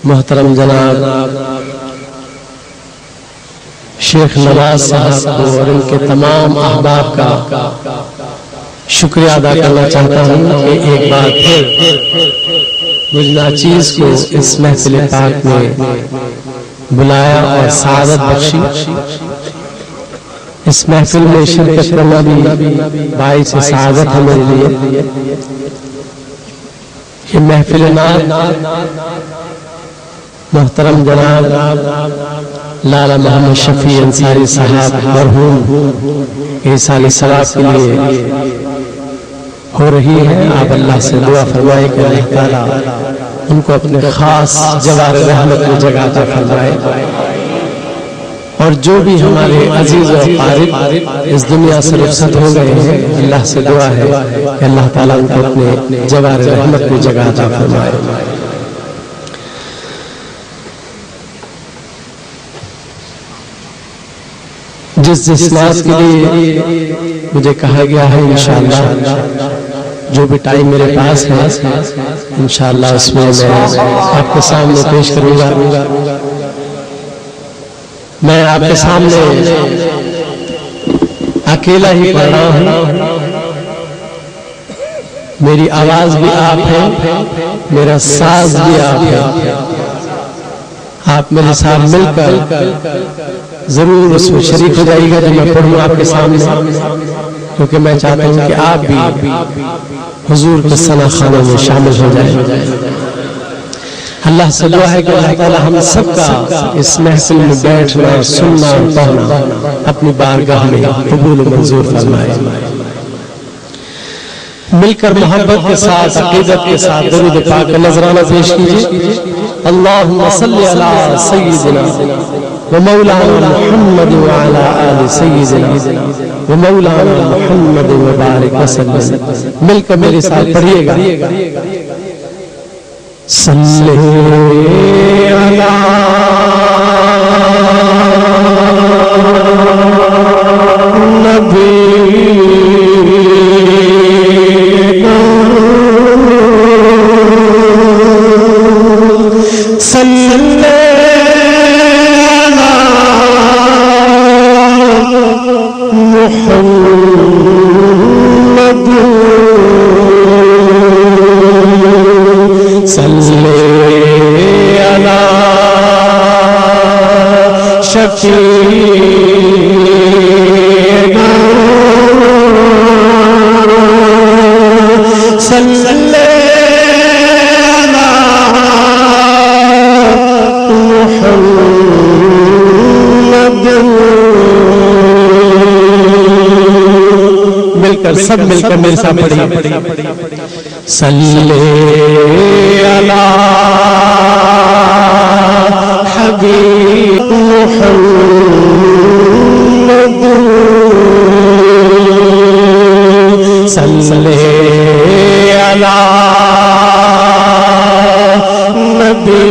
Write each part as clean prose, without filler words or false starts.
محترم جناب شیخ نواز صاحب کو اور ان کے تمام احباب کا شکریہ ادا کرنا چاہتا ہوں کہ ایک بار پھر مجھ ناچیز کو اس محفل پاک میں بلایا اور سعادت بخشی۔ اس محفل میں شرکت کرنا بھی باعث سعادت ہے میرے لیے۔ یہ محفل نعت محترم جناب لالا محمد شفیع انصاری صاحب مرحوم کے سال ثواب کے لیے ہو رہی ہے۔ آپ اللہ سے دعا فرمائے کہ اللہ تعالیٰ ان کو اپنے خاص جوار رحمت میں جگہ عطا فرمائے، اور جو بھی ہمارے عزیز و اقارب اس دنیا سے رخصت ہو گئے ہیں، اللہ سے دعا ہے کہ اللہ تعالیٰ ان کو اپنے جوار رحمت میں جگہ عطا فرمائے۔ جس ناز کے لیے مجھے کہا گیا ہے، انشاءاللہ جو بھی ٹائم میرے پاس ہے انشاءاللہ اس میں میں آپ کے سامنے پیش کروں گا۔ میں آپ کے سامنے اکیلا ہی پڑھ رہا ہوں، میری آواز بھی آپ ہے، میرا ساز بھی آپ ہے۔ آپ میرے ساتھ مل کر ضرور اس میں شریک ہو جائے گا جو میں پڑھوں آپ کے سامنے، کیونکہ میں چاہتا ہوں کہ آپ بھی حضور کے ثنا خانوں میں شامل ہو جائیں۔ اللہ سے دعا ہے کہ اللہ تعالی ہم سب کا اس محفل میں بیٹھنا، سننا، پڑھنا اپنی بارگاہ میں قبول و منظور فرمائے۔ مل کر محبت کے ساتھ، عقیدت کے ساتھ درود پاک کا نذرانہ پیش کیجیے۔ اللہم صلی علی سیدنا ومولانا محمد وعلی آل سیدنا ومولانا محمد وبارک وسلم۔ مل کر میرے ساتھ پڑھیے گا۔ صلی علی نبی سب مل کر میرے ساتھ پڑھیے۔ صلی علی حبیب محمد صلی علی نبی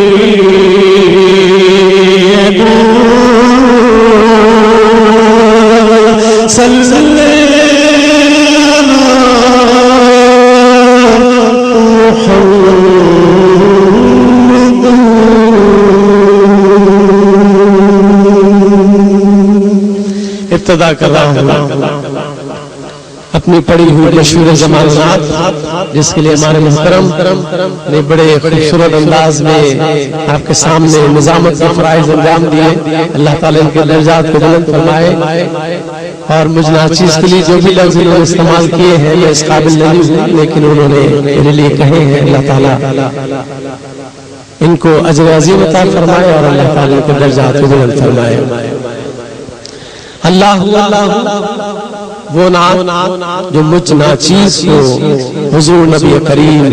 صلی ابتدا کر رہا ہوں اپنی پڑھی ہوئی مشہور زمان نعت، جس کے لیے ہمارے محترم نے بڑے خوبصورت انداز میں آپ کے سامنے نظامت کے فرائض انجام دیے۔ اللہ تعالیٰ ان کے درجات کو بلند فرمائے، اور مجھ ناچیز کے لیے جو بھی لفظ انہوں نے استعمال کیے ہیں میں اس قابل نہیں ہوں، لیکن انہوں نے میرے لیے کہے ہیں۔ اللہ تعالیٰ ان کو اجر عظیم عطا فرمائے اور اللہ تعالیٰ ان کے درجات کو بلند فرمائے۔ اللہ وہ نعت جو مجھ ناچیز کو حضور نبی کریم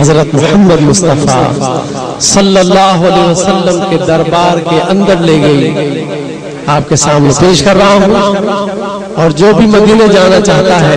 حضرت محمد مصطفیٰ صلی اللہ علیہ وسلم کے دربار کے اندر لے گئی، آپ کے سامنے پیش کر رہا ہوں۔ اور جو بھی مدینے جانا چاہتا ہے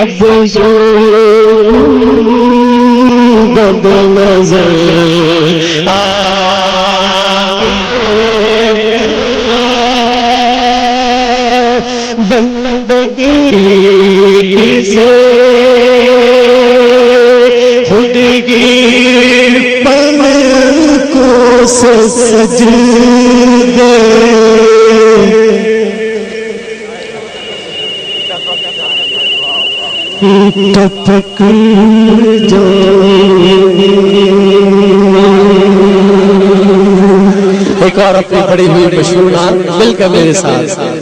سب بد نظر بندگی سے خود کی پلکوں سے سجدے ٹپک ایک اور اپنی پڑی ہوئی مشہور نعت مل کر میرے ساتھ